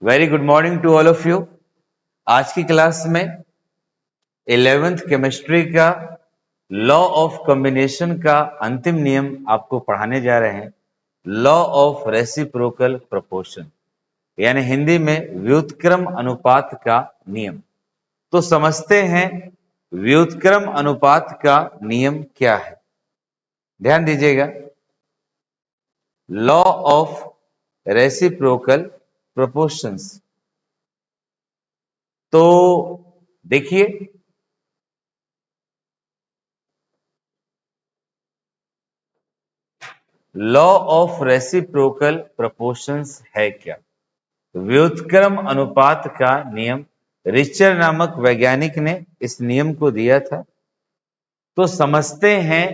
Very good morning to all of you. आज की class में 11th केमिस्ट्री का लॉ ऑफ कॉम्बिनेशन का अंतिम नियम आपको पढ़ाने जा रहे हैं, लॉ ऑफ रेसिप्रोकल प्रोपोर्शन, यानी हिंदी में व्युत्क्रम अनुपात का नियम। तो समझते हैं व्युत्क्रम अनुपात का नियम क्या है। ध्यान दीजिएगा, लॉ ऑफ रेसिप्रोकल प्रोपोर्शंस। तो देखिए, लॉ ऑफ रेसिप्रोकल प्रोपोर्शंस है क्या? व्युत्क्रम अनुपात का नियम रिचर नामक वैज्ञानिक ने इस नियम को दिया था। तो समझते हैं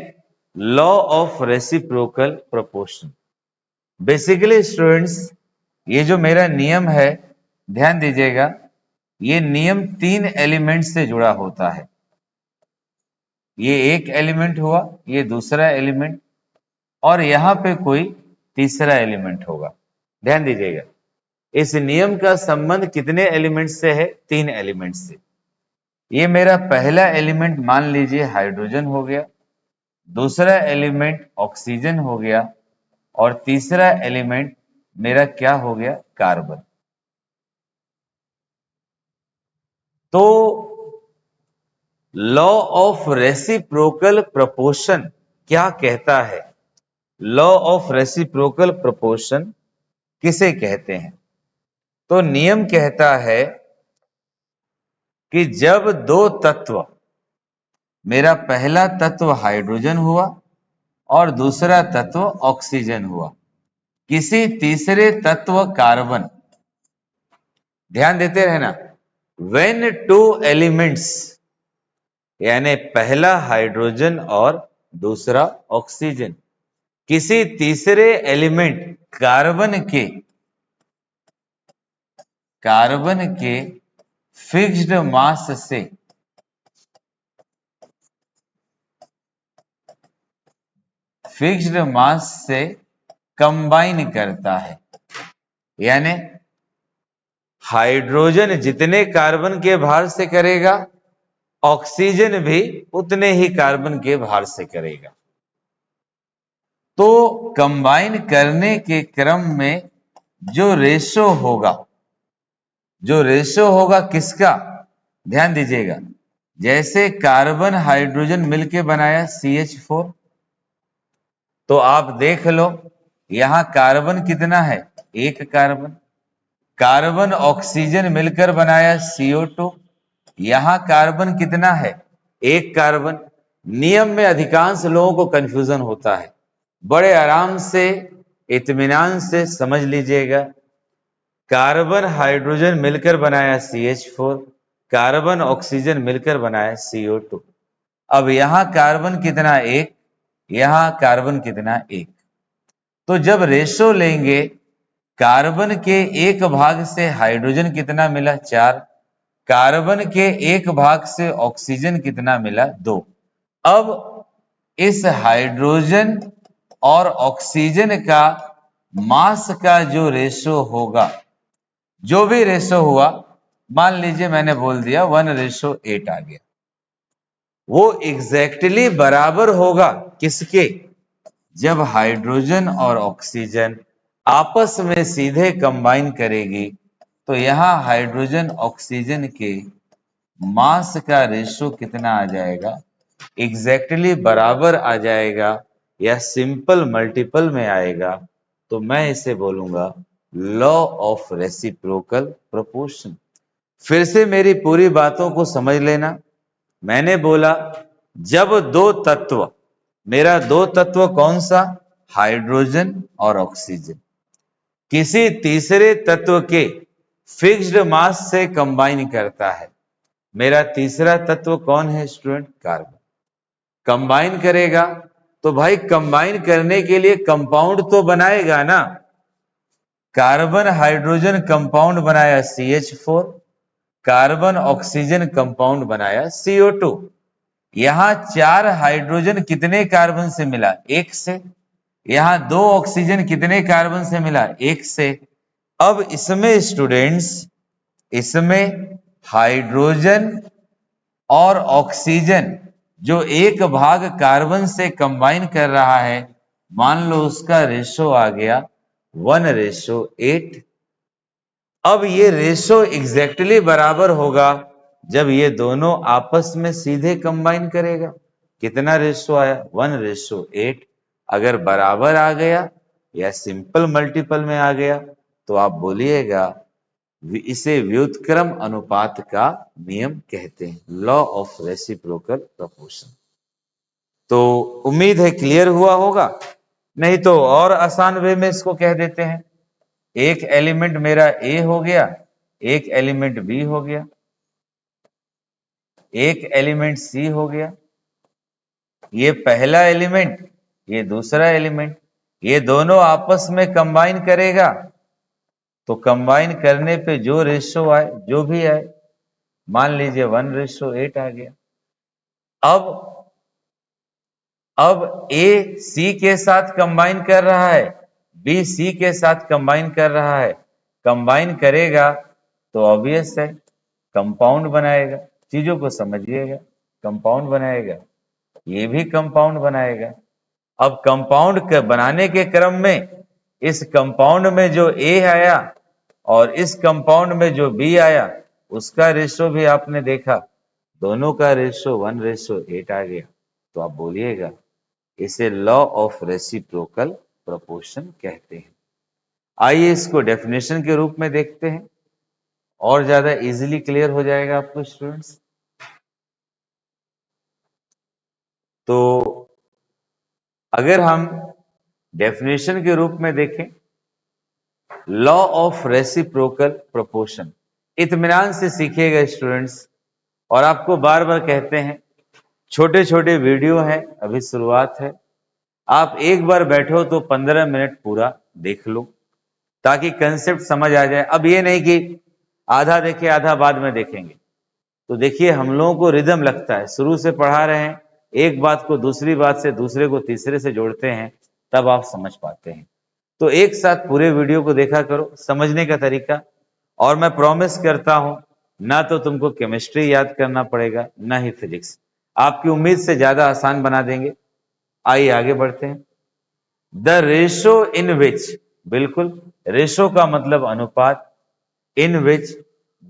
law of reciprocal proportion. Basically students, ये जो मेरा नियम है, ध्यान दीजिएगा, ये नियम 3 एलिमेंट से जुड़ा होता है। ये एक एलिमेंट हुआ, ये दूसरा एलिमेंट, और यहां पे कोई तीसरा एलिमेंट होगा। ध्यान दीजिएगा, इस नियम का संबंध कितने एलिमेंट से है? 3 एलिमेंट से। ये मेरा पहला एलिमेंट मान लीजिए हाइड्रोजन हो गया, दूसरा एलिमेंट ऑक्सीजन हो गया, और तीसरा एलिमेंट मेरा क्या हो गया? कार्बन। तो लॉ ऑफ रेसिप्रोकल प्रोपोर्शन क्या कहता है? लॉ ऑफ रेसिप्रोकल प्रोपोर्शन किसे कहते हैं? तो नियम कहता है कि जब दो तत्व, मेरा पहला तत्व हाइड्रोजन हुआ और दूसरा तत्व ऑक्सीजन हुआ, किसी तीसरे तत्व कार्बन, ध्यान देते रहना, व्हेन टू एलिमेंट्स, यानी पहला हाइड्रोजन और दूसरा ऑक्सीजन, किसी तीसरे एलिमेंट कार्बन के फिक्स्ड मास से कंबाइन करता है। यानी हाइड्रोजन जितने कार्बन के भार से करेगा, ऑक्सीजन भी उतने ही कार्बन के भार से करेगा। तो कंबाइन करने के क्रम में जो रेशो होगा किसका? ध्यान दीजिएगा, जैसे कार्बन हाइड्रोजन मिलके बनाया CH4, तो आप देख लो यहां कार्बन कितना है? एक कार्बन। कार्बन ऑक्सीजन मिलकर बनाया CO2, यहां कार्बन कितना है? एक कार्बन। नियम में अधिकांश लोगों को कंफ्यूजन होता है, बड़े आराम से इत्मीनान से समझ लीजिएगा। कार्बन हाइड्रोजन मिलकर बनाया CH4, कार्बन ऑक्सीजन मिलकर बनाया CO2। अब यहां कार्बन कितना? एक, यहां कार्बन कितना? एक। तो जब रेशो लेंगे, कार्बन के एक भाग से हाइड्रोजन कितना मिला? 4। कार्बन के एक भाग से ऑक्सीजन कितना मिला? 2। अब इस हाइड्रोजन और ऑक्सीजन का मास का जो रेशो होगा, जो भी रेशो हुआ, मान लीजिए मैंने बोल दिया 1:8 आ गया, वो एग्जैक्टली बराबर होगा किसके? जब हाइड्रोजन और ऑक्सीजन आपस में सीधे कंबाइन करेगी, तो यहां हाइड्रोजन ऑक्सीजन के मास का रेशो कितना आ जाएगा? एग्जैक्टली बराबर आ जाएगा, या सिंपल मल्टीपल में आएगा। तो मैं इसे बोलूंगा लॉ ऑफ रेसिप्रोकल प्रोपोर्शन। फिर से मेरी पूरी बातों को समझ लेना। मैंने बोला जब दो तत्व, मेरा दो तत्व कौन सा? हाइड्रोजन और ऑक्सीजन, किसी तीसरे तत्व के फिक्स्ड मास से कंबाइन करता है। मेरा तीसरा तत्व कौन है स्टूडेंट? कार्बन। कंबाइन करेगा तो भाई कंबाइन करने के लिए कंपाउंड तो बनाएगा ना। कार्बन हाइड्रोजन कंपाउंड बनाया CH4, कार्बन ऑक्सीजन कंपाउंड बनाया CO2। यहां 4 हाइड्रोजन कितने कार्बन से मिला? 1 से। यहां 2 ऑक्सीजन कितने कार्बन से मिला? 1 से। अब इसमें स्टूडेंट्स, इसमें हाइड्रोजन और ऑक्सीजन जो एक भाग कार्बन से कंबाइन कर रहा है, मान लो उसका रेशो आ गया 1:8। अब ये रेशो एग्जैक्टली बराबर होगा जब ये दोनों आपस में सीधे कंबाइन करेगा। कितना रेशो आया? 1:8। अगर बराबर आ गया या सिंपल मल्टीपल में आ गया तो आप बोलिएगा इसे व्युत्क्रम अनुपात का नियम कहते हैं, लॉ ऑफ रेसिप्रोकल प्रोपोर्शन। तो उम्मीद है क्लियर हुआ होगा, नहीं तो और आसान वे में इसको कह देते हैं। एक एलिमेंट मेरा ए हो गया, एक एलिमेंट बी हो गया, एक एलिमेंट सी हो गया, ये पहला एलिमेंट, ये दूसरा एलिमेंट, ये दोनों आपस में कंबाइन करेगा तो कंबाइन करने पे जो रेशो आए, जो भी आए, मान लीजिए 1:8 आ गया। अब ए सी के साथ कंबाइन कर रहा है, बी सी के साथ कंबाइन कर रहा है, कंबाइन करेगा तो ऑब्वियस है कंपाउंड बनाएगा। चीजों को समझिएगा, कंपाउंड बनाएगा, ये भी कंपाउंड बनाएगा। अब कंपाउंड बनाने के क्रम में इस कंपाउंड में जो ए आया और इस कंपाउंड में जो बी आया, उसका रेशो भी आपने देखा, दोनों का रेशो 1:8 आ गया। तो आप बोलिएगा इसे लॉ ऑफ रेसिप्रोकल प्रोपोर्शन कहते हैं। आइए इसको डेफिनेशन के रूप में देखते हैं, और ज्यादा इजीली क्लियर हो जाएगा आपको स्टूडेंट्स। तो अगर हम डेफिनेशन के रूप में देखें, लॉ ऑफ रेसिप्रोकल प्रोपोर्शन, इत्मीनान से सीखिएगा स्टूडेंट्स। और आपको बार बार कहते हैं छोटे छोटे वीडियो हैं, अभी शुरुआत है, आप एक बार बैठो तो 15 मिनट पूरा देख लो ताकि कंसेप्ट समझ आ जाए। अब ये नहीं कि आधा देखे आधा बाद में देखेंगे। तो देखिए हम लोगों को रिदम लगता है, शुरू से पढ़ा रहे हैं, एक बात को दूसरी बात से, दूसरे को तीसरे से जोड़ते हैं, तब आप समझ पाते हैं। तो एक साथ पूरे वीडियो को देखा करो, समझने का तरीका। और मैं प्रॉमिस करता हूं ना तो तुमको केमिस्ट्री याद करना पड़ेगा, ना ही फिजिक्स, आपकी उम्मीद से ज्यादा आसान बना देंगे। आइए आगे बढ़ते हैं। द रेशो इन विच, बिल्कुल, रेशो का मतलब अनुपात, इन विच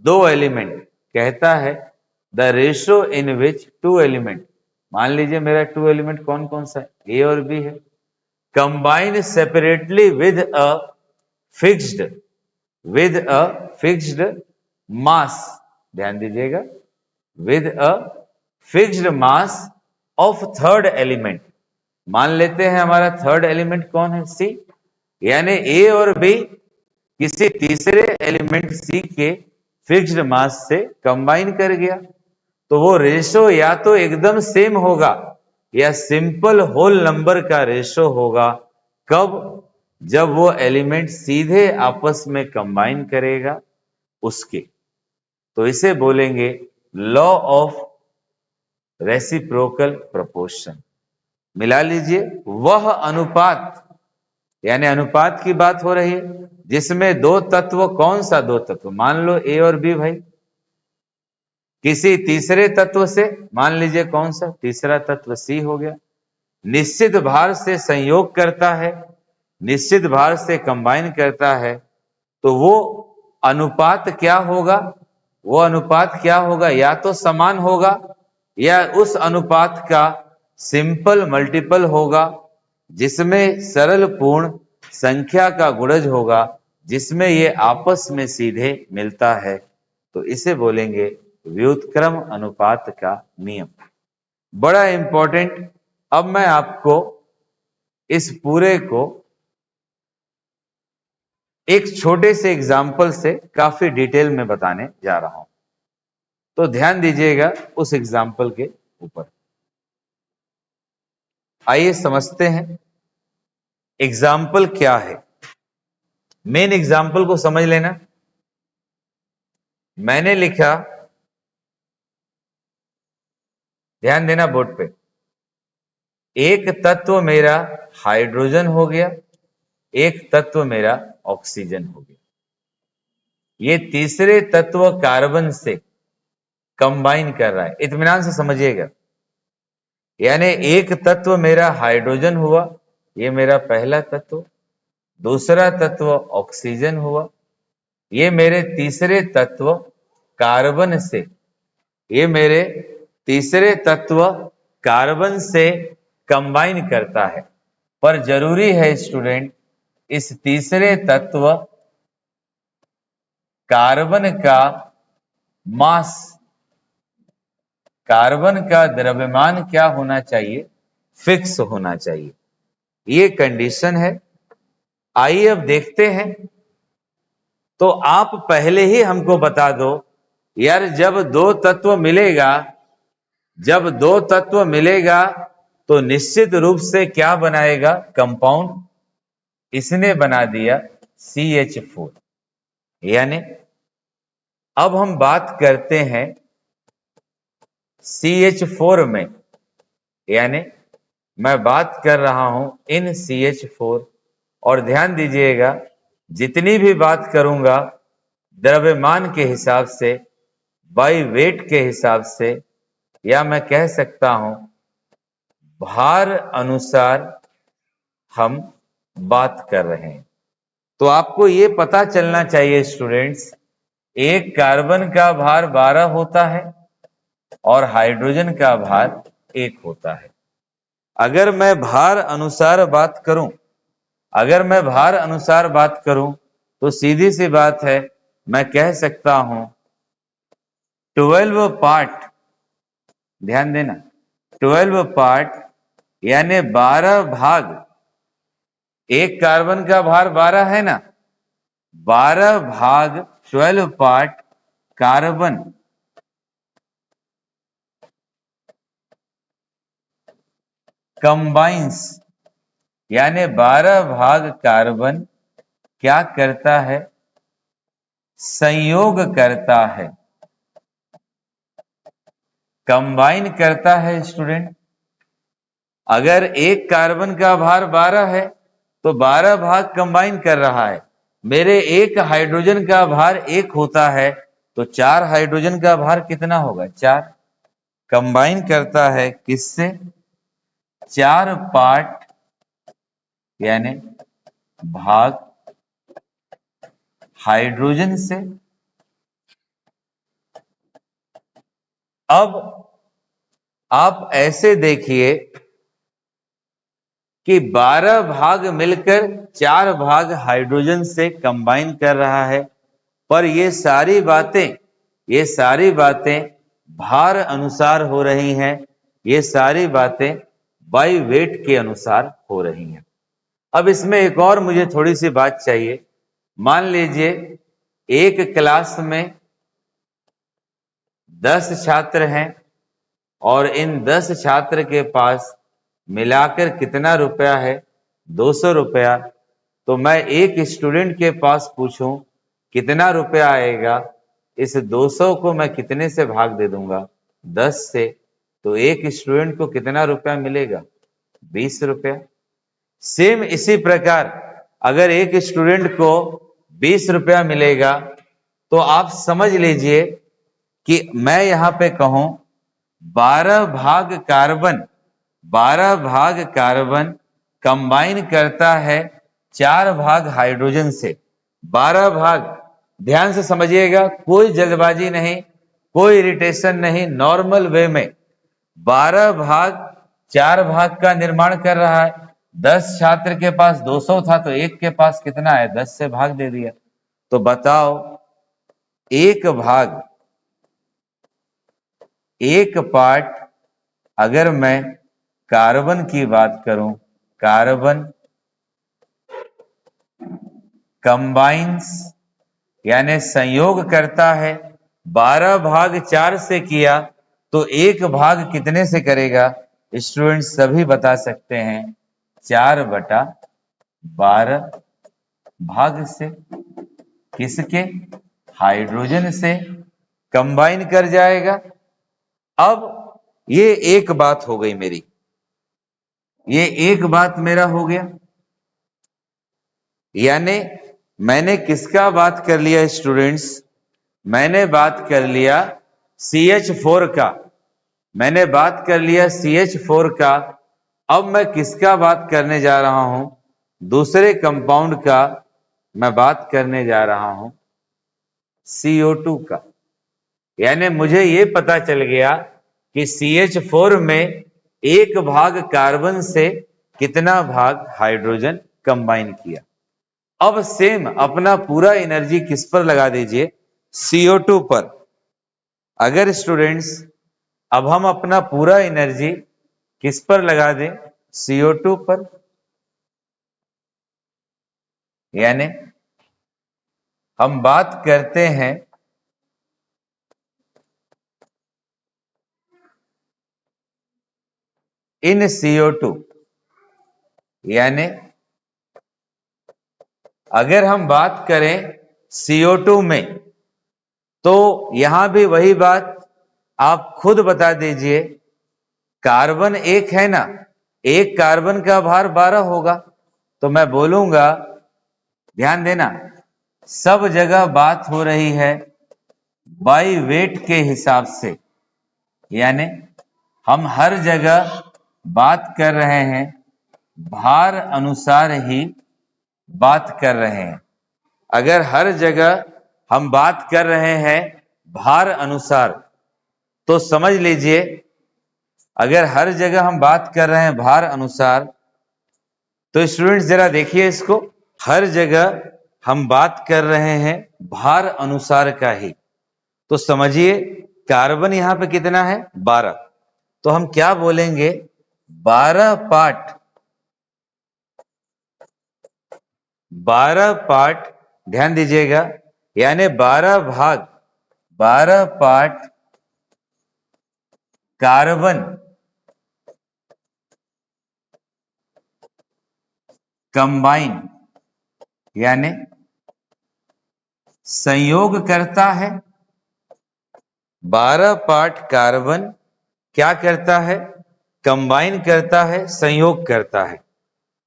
दो एलिमेंट, कहता है the ratio in which two element, मान लीजिए मेरा टू एलिमेंट कौन कौन सा है, ए और बी है, combine separately with a fixed mass, ध्यान दीजिएगा, with a fixed mass of third element. मान लेते हैं हमारा थर्ड एलिमेंट कौन है, सी, यानी ए और बी किसी तीसरे एलिमेंट सी के फिक्स्ड मास से कंबाइन कर गया, तो वो रेशो या तो एकदम सेम होगा या सिंपल होल नंबर का रेशो होगा। कब? जब वो एलिमेंट सीधे आपस में कंबाइन करेगा उसके। तो इसे बोलेंगे लॉ ऑफ रेसिप्रोकल प्रोपोर्शन। मिला लीजिए, वह अनुपात, यानी अनुपात की बात हो रही है जिसमें दो तत्व, कौन सा दो तत्व, मान लो ए और बी भाई, किसी तीसरे तत्व से, मान लीजिए कौन सा, तीसरा तत्व सी हो गया, निश्चित भार से संयोग करता है, निश्चित भार से कंबाइन करता है, तो वो अनुपात क्या होगा, वो अनुपात क्या होगा, या तो समान होगा या उस अनुपात का सिंपल मल्टीपल होगा, जिसमें सरल पूर्ण संख्या का गुणज होगा, जिसमें ये आपस में सीधे मिलता है। तो इसे बोलेंगे व्युत्क्रम अनुपात का नियम। बड़ा इंपॉर्टेंट। अब मैं आपको इस पूरे को एक छोटे से एग्जाम्पल से काफी डिटेल में बताने जा रहा हूं, तो ध्यान दीजिएगा उस एग्जाम्पल के ऊपर। आइए समझते हैं एग्जाम्पल क्या है। मेन एग्जाम्पल को समझ लेना। मैंने लिखा, ध्यान देना बोर्ड पे, एक तत्व मेरा हाइड्रोजन हो गया, एक तत्व मेरा ऑक्सीजन हो गया। ये तीसरे तत्व कार्बन से कंबाइन कर रहा है। इत्मीनान से समझिएगा, यानी एक तत्व मेरा हाइड्रोजन हुआ, ये मेरा पहला तत्व, दूसरा तत्व ऑक्सीजन हुआ, ये मेरे तीसरे तत्व कार्बन से, ये मेरे तीसरे तत्व कार्बन से कंबाइन करता है। पर जरूरी है स्टूडेंट, इस तीसरे तत्व कार्बन का मास, कार्बन का द्रव्यमान क्या होना चाहिए? फिक्स होना चाहिए। ये कंडीशन है। आइए अब देखते हैं। तो आप पहले ही हमको बता दो यार, जब दो तत्व मिलेगा, जब दो तत्व मिलेगा तो निश्चित रूप से क्या बनाएगा? कंपाउंड। इसने बना दिया CH4। यानी अब हम बात करते हैं CH4 में, यानी मैं बात कर रहा हूं इन CH4। और ध्यान दीजिएगा, जितनी भी बात करूंगा द्रव्यमान के हिसाब से, बाई वेट के हिसाब से, या मैं कह सकता हूं भार अनुसार हम बात कर रहे हैं। तो आपको ये पता चलना चाहिए स्टूडेंट्स, एक कार्बन का भार 12 होता है और हाइड्रोजन का भार 1 होता है। अगर मैं भार अनुसार बात करूं, अगर मैं भार अनुसार बात करूं तो सीधी सी बात है, मैं कह सकता हूं 12 पार्ट, ध्यान देना, 12 पार्ट यानी 12 भाग। एक कार्बन का भार 12 है ना, 12 भाग 12 पार्ट कार्बन कंबाइंस, यानी 12 भाग कार्बन क्या करता है? संयोग करता है, कंबाइन करता है स्टूडेंट। अगर एक कार्बन का भार 12 है तो 12 भाग कंबाइन कर रहा है। मेरे एक हाइड्रोजन का भार 1 होता है तो 4 हाइड्रोजन का भार कितना होगा? 4। कंबाइन करता है किससे? 4 पार्ट यानी भाग हाइड्रोजन से। अब आप ऐसे देखिए कि 12 भाग मिलकर 4 भाग हाइड्रोजन से कंबाइन कर रहा है। पर ये सारी बातें भार अनुसार हो रही हैं, ये सारी बातें बाई वेट के अनुसार हो रही हैं। अब इसमें एक और मुझे थोड़ी सी बात चाहिए। मान लीजिए एक क्लास में 10 छात्र हैं और इन 10 छात्र के पास मिलाकर कितना रुपया है? 200 रुपया। तो मैं एक स्टूडेंट के पास पूछूं कितना रुपया आएगा, इस 200 को मैं कितने से भाग दे दूंगा? 10 से। तो एक स्टूडेंट को कितना रुपया मिलेगा? 20 रुपया। सेम इसी प्रकार अगर एक स्टूडेंट को 20 रुपया मिलेगा तो आप समझ लीजिए कि मैं यहां पे कहूं 12 भाग कार्बन कंबाइन करता है 4 भाग हाइड्रोजन से। 12 भाग, ध्यान से समझिएगा, कोई जल्दबाजी नहीं, कोई इरिटेशन नहीं, नॉर्मल वे में 12 भाग 4 भाग का निर्माण कर रहा है। 10 छात्र के पास 200 था तो एक के पास कितना है? 10 से भाग दे दिया। तो बताओ, एक पार्ट अगर मैं कार्बन की बात करूं, कार्बन कंबाइंस यानी संयोग करता है, 12 भाग 4 से किया तो एक भाग कितने से करेगा? स्टूडेंट सभी बता सकते हैं, 4/12 भाग से। किसके? हाइड्रोजन से कंबाइन कर जाएगा। अब ये एक बात हो गई मेरी, ये एक बात मेरा हो गया। यानी मैंने किसका बात कर लिया स्टूडेंट्स? मैंने बात कर लिया CH4 का। मैंने बात कर लिया CH4 का। अब मैं किसका बात करने जा रहा हूं? दूसरे कंपाउंड का मैं बात करने जा रहा हूं, CO2 का। यानी मुझे यह पता चल गया कि CH4 में एक भाग कार्बन से कितना भाग हाइड्रोजन कंबाइन किया। अब सेम अपना पूरा एनर्जी किस पर लगा दीजिए? CO2 पर। अगर स्टूडेंट्स अब हम अपना पूरा एनर्जी किस पर लगा दें? CO2 पर। यानी हम बात करते हैं इन CO2, यानी अगर हम बात करें CO2 में, तो यहां भी वही बात आप खुद बता दीजिए। कार्बन एक है ना, एक कार्बन का भार 12 होगा, तो मैं बोलूंगा, ध्यान देना, सब जगह बात हो रही है बाई वेट के हिसाब से। यानी हम हर जगह बात कर रहे हैं भार अनुसार ही बात कर रहे हैं। अगर हर जगह हम बात कर रहे हैं भार अनुसार, तो समझ लीजिए, अगर हर जगह हम बात कर रहे हैं भार अनुसार, तो स्टूडेंट्स जरा देखिए इसको, हर जगह हम बात कर रहे हैं भार अनुसार का ही। तो समझिए कार्बन यहां पे कितना है? 12। तो हम क्या बोलेंगे? 12 पार्ट, 12 पार्ट, ध्यान दीजिएगा, यानी 12 भाग, 12 पार्ट कार्बन कंबाइन, यानी संयोग करता है। 12 पार्ट कार्बन क्या करता है? कंबाइन करता है, संयोग करता है।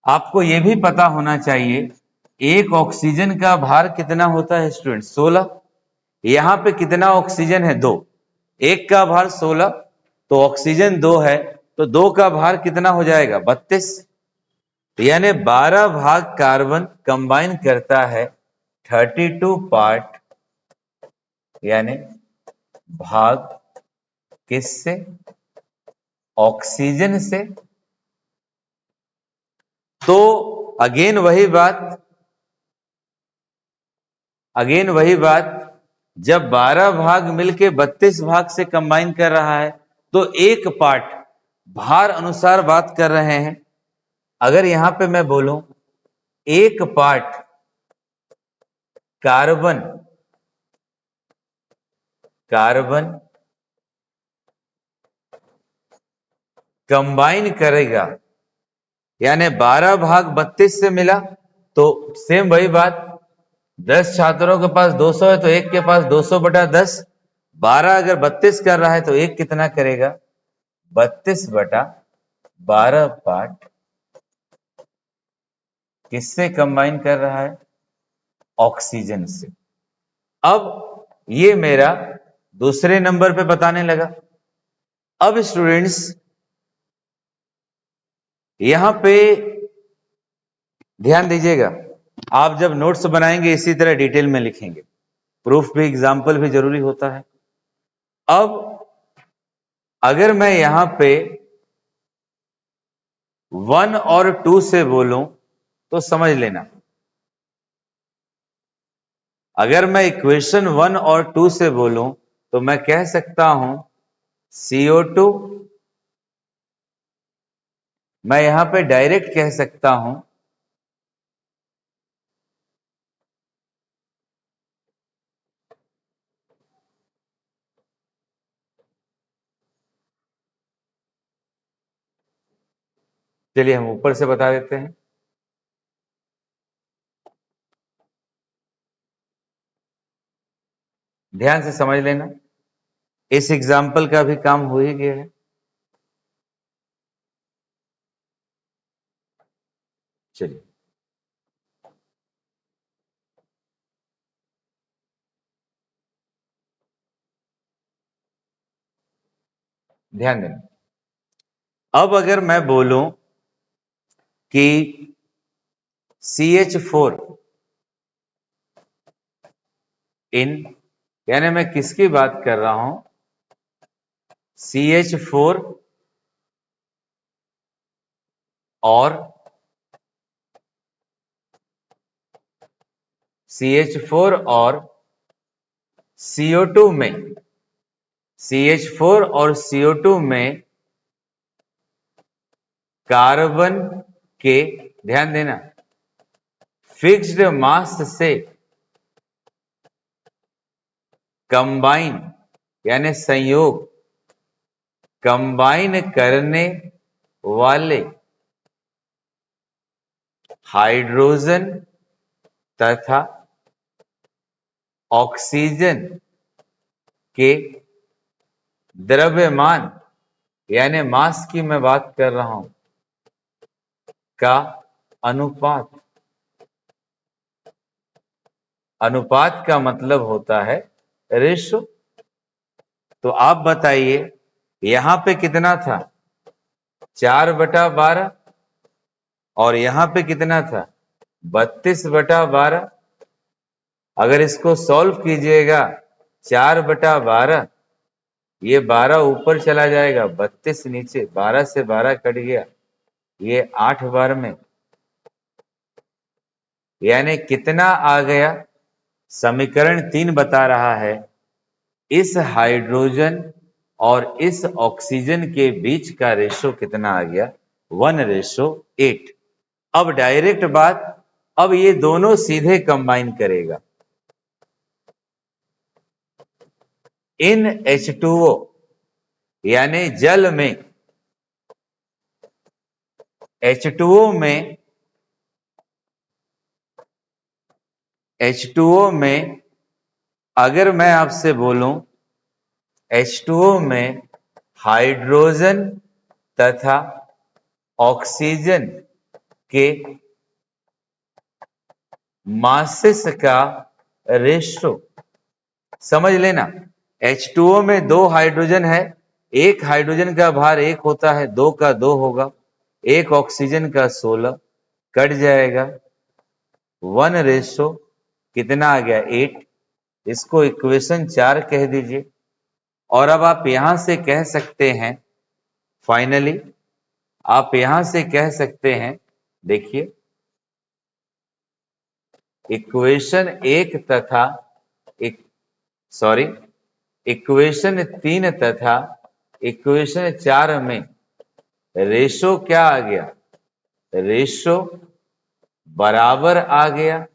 आपको यह भी पता होना चाहिए एक ऑक्सीजन का भार कितना होता है स्टूडेंट? 16। यहां पे कितना ऑक्सीजन है? 2। एक का भार 16, तो ऑक्सीजन 2 है, तो 2 का भार कितना हो जाएगा? 32। यानी 12 भाग कार्बन कंबाइन करता है 32 पार्ट, यानी भाग किससे? ऑक्सीजन से। तो अगेन वही बात, जब 12 भाग मिलके 32 भाग से कंबाइन कर रहा है, तो एक पार्ट भार अनुसार बात कर रहे हैं। अगर यहां पे मैं बोलूं एक पार्ट कार्बन कंबाइन करेगा, यानी 12 भाग 32 से मिला, तो सेम वही बात, 10 छात्रों के पास 200 है, तो एक के पास 200/10। 12 अगर 32 कर रहा है, तो एक कितना करेगा? 32/12 पार्ट किससे कंबाइन कर रहा है? ऑक्सीजन से। अब ये मेरा दूसरे नंबर पे बताने लगा। अब स्टूडेंट्स यहां पे ध्यान दीजिएगा, आप जब नोट्स बनाएंगे इसी तरह डिटेल में लिखेंगे, प्रूफ भी, एग्जाम्पल भी जरूरी होता है। अब अगर मैं यहां पे 1 और 2 से बोलूं, तो समझ लेना, अगर मैं इक्वेशन 1 और 2 से बोलूं, तो मैं कह सकता हूं CO2, मैं यहां पे डायरेक्ट कह सकता हूं चलिए हम ऊपर से बता देते हैं। ध्यान से समझ लेना, इस एग्जाम्पल का भी काम हो ही गया है। चलिए ध्यान देना। अब अगर मैं बोलूं कि CH4 इन, यानी मैं किसकी बात कर रहा हूं, CH4 और CH4 और CO2 में, CH4 और CO2 में कार्बन के, ध्यान देना, फिक्स्ड मास से कंबाइन, यानी संयोग, कंबाइन करने वाले हाइड्रोजन तथा ऑक्सीजन के द्रव्यमान, यानी मास की मैं बात कर रहा हूं, का अनुपात। अनुपात का मतलब होता है रेशो। तो आप बताइए यहां पे कितना था, 4/12, और यहां पे कितना था, 32/12। अगर इसको सॉल्व कीजिएगा, 4/12, ये 12 ऊपर चला जाएगा, 32 नीचे, 12 से 12 कट गया, ये 8 बार में, यानी कितना आ गया, समीकरण 3 बता रहा है इस हाइड्रोजन और इस ऑक्सीजन के बीच का रेशो कितना आ गया, 1:8। अब डायरेक्ट बात, अब ये दोनों सीधे कंबाइन करेगा। इन H2O यानी जल में, H2O में, H2O में अगर मैं आपसे बोलूं H2O में हाइड्रोजन तथा ऑक्सीजन के मासेस का रेशो समझ लेना। H2O में 2 हाइड्रोजन है, एक हाइड्रोजन का भार 1 होता है, 2 का 2 होगा, एक ऑक्सीजन का 16, कट जाएगा, 1 कितना आ गया, 8। इसको इक्वेशन 4 कह दीजिए। और अब आप यहां से कह सकते हैं, फाइनली आप यहां से कह सकते हैं, देखिए इक्वेशन 1 तथा इक्वेशन 3 तथा इक्वेशन 4 में रेशो क्या आ गया, रेशो बराबर आ गया,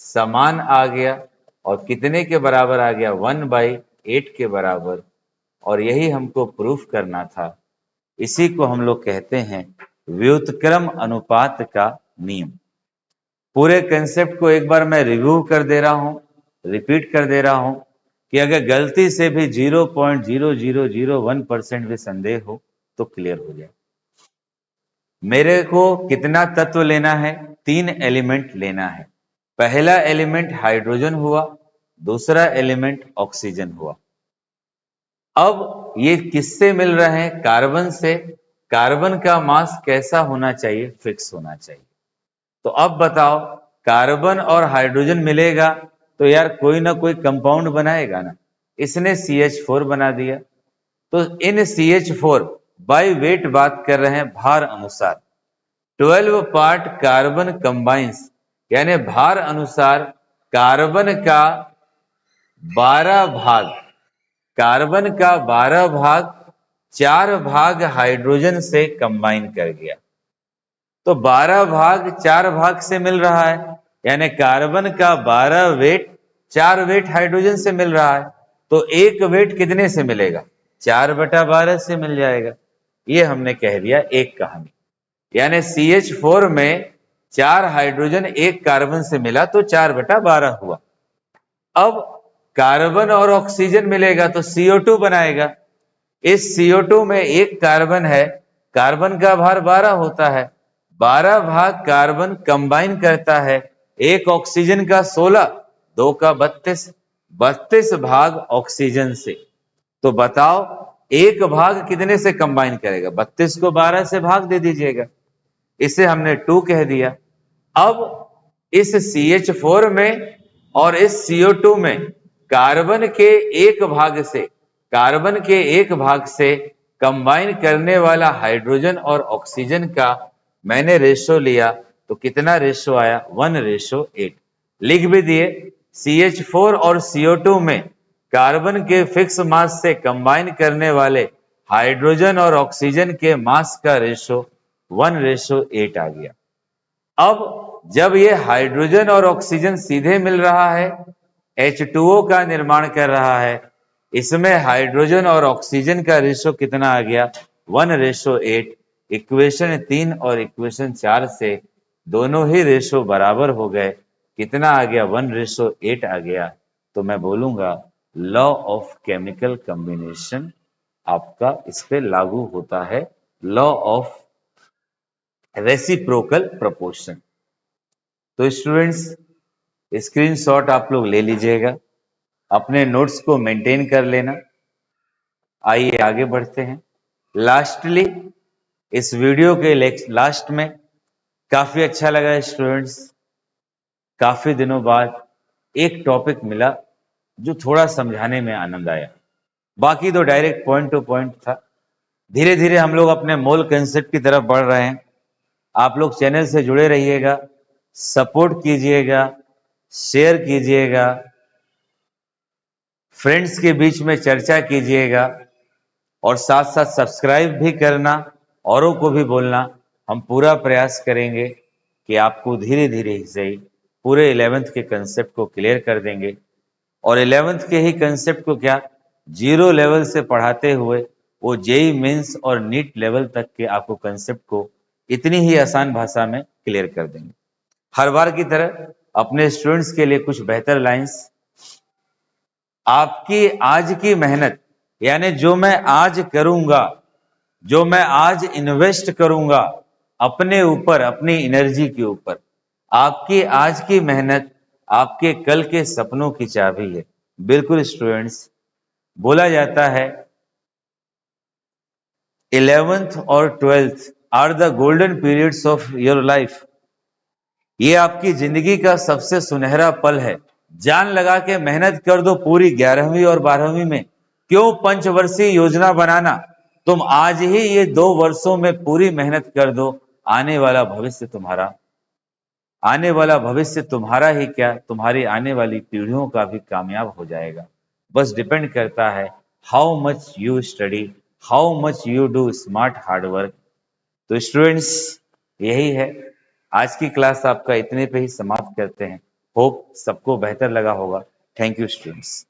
समान आ गया, और कितने के बराबर आ गया, 1/8 के बराबर। और यही हमको प्रूफ करना था। इसी को हम लोग कहते हैं व्युत्क्रम अनुपात का नियम। पूरे कंसेप्ट को एक बार मैं रिव्यू कर दे रहा हूं, रिपीट कर दे रहा हूं, कि अगर गलती से भी 0.0001% भी संदेह हो तो क्लियर हो जाए। मेरे को कितना तत्व लेना है, 3 एलिमेंट लेना है। पहला एलिमेंट हाइड्रोजन हुआ, दूसरा एलिमेंट ऑक्सीजन हुआ। अब ये किससे मिल रहे हैं, कार्बन से। कार्बन का मास कैसा होना चाहिए, फिक्स होना चाहिए। तो अब बताओ, कार्बन और हाइड्रोजन मिलेगा तो यार कोई ना कोई कंपाउंड बनाएगा ना। इसने CH4 बना दिया। तो इन CH4 बाय वेट बात कर रहे हैं, भार अनुसार 12 पार्ट कार्बन कंबाइंस, यानी भार अनुसार कार्बन का 12 भाग, कार्बन का 12 भाग 4 भाग हाइड्रोजन से कंबाइन कर गया। तो 12 भाग 4 भाग से मिल रहा है, यानी कार्बन का 12 वेट 4 वेट हाइड्रोजन से मिल रहा है। तो एक वेट कितने से मिलेगा, 4/12 से मिल जाएगा। ये हमने कह दिया एक कहानी। यानी CH4 में 4 हाइड्रोजन 1 कार्बन से मिला तो 4/12 हुआ। अब कार्बन और ऑक्सीजन मिलेगा तो CO2 बनाएगा। इस CO2 में 1 कार्बन है, कार्बन का भार 12 होता है, 12 भाग कार्बन कंबाइन करता है, 1 ऑक्सीजन का 16, 2 का 32, 32 भाग ऑक्सीजन से। तो बताओ एक भाग कितने से कंबाइन करेगा? 32 को 12 से भाग दे दीजिएगा, इसे हमने 2 कह दिया। अब इस CH4 में और इस CO2 में कार्बन के एक भाग से कंबाइन करने वाला हाइड्रोजन और ऑक्सीजन का मैंने रेशो लिया, तो कितना रेशो आया? 1:8। लिख भी दिए, CH4 और CO2 में कार्बन के फिक्स मास से कंबाइन करने वाले हाइड्रोजन और ऑक्सीजन के मास का रेशो 1:8 आ गया। अब जब ये हाइड्रोजन और ऑक्सीजन सीधे मिल रहा है, H2O का निर्माण कर रहा है, इसमें हाइड्रोजन और ऑक्सीजन का रेशो कितना आ गया? 1:8। इक्वेशन 3 और इक्वेशन 4 से दोनों ही रेशो बराबर हो गए। कितना आ गया? 1:8 आ गया। तो मैं बोलूंगा लॉ ऑफ केमिकल कॉम्बिनेशन आपका इस पे लागू होता है, लॉ ऑफ रेसिप्रोकल प्रोपोर्शन। तो स्टूडेंट्स, स्क्रीनशॉट आप लोग ले लीजिएगा, अपने नोट्स को मेंटेन कर लेना। आइए आगे बढ़ते हैं। लास्टली इस वीडियो के लास्ट में काफी अच्छा लगा स्टूडेंट्स, काफी दिनों बाद एक टॉपिक मिला जो थोड़ा समझाने में आनंद आया। बाकी तो डायरेक्ट पॉइंट टू पॉइंट था। धीरे धीरे हम लोग अपने मोल कंसेप्ट की तरफ बढ़ रहे हैं। आप लोग चैनल से जुड़े रहिएगा, सपोर्ट कीजिएगा, शेयर कीजिएगा, फ्रेंड्स के बीच में चर्चा कीजिएगा और साथ साथ सब्सक्राइब भी करना, औरों को भी बोलना। हम पूरा प्रयास करेंगे कि आपको धीरे धीरे ही सही पूरे 11th के कंसेप्ट को क्लियर कर देंगे। और 11th के ही कंसेप्ट को क्या 0 लेवल से पढ़ाते हुए वो जेई मेंस और नीट लेवल तक के आपको कंसेप्ट को इतनी ही आसान भाषा में क्लियर कर देंगे। हर बार की तरह अपने स्टूडेंट्स के लिए कुछ बेहतर लाइंस। आपकी आज की मेहनत, यानी जो मैं आज करूंगा, जो मैं आज इन्वेस्ट करूंगा अपने ऊपर, अपनी एनर्जी के ऊपर, आपकी आज की मेहनत आपके कल के सपनों की चाबी है। बिल्कुल स्टूडेंट्स, बोला जाता है 11th और 12th are the golden periods of your life. ये आपकी जिंदगी का सबसे सुनहरा पल है। जान लगा के मेहनत कर दो पूरी 11वीं और 12वीं में। क्यों पंचवर्षीय योजना बनाना? तुम आज ही ये 2 वर्षों में पूरी मेहनत कर दो, आने वाला भविष्य तुम्हारा ही क्या, तुम्हारी आने वाली पीढ़ियों का भी कामयाब हो जाएगा। बस डिपेंड करता है how much you study, how much you do smart hard work. तो स्टूडेंट्स, यही है आज की क्लास। आपका इतने पे ही समाप्त करते हैं। होप सबको बेहतर लगा होगा। Thank you students.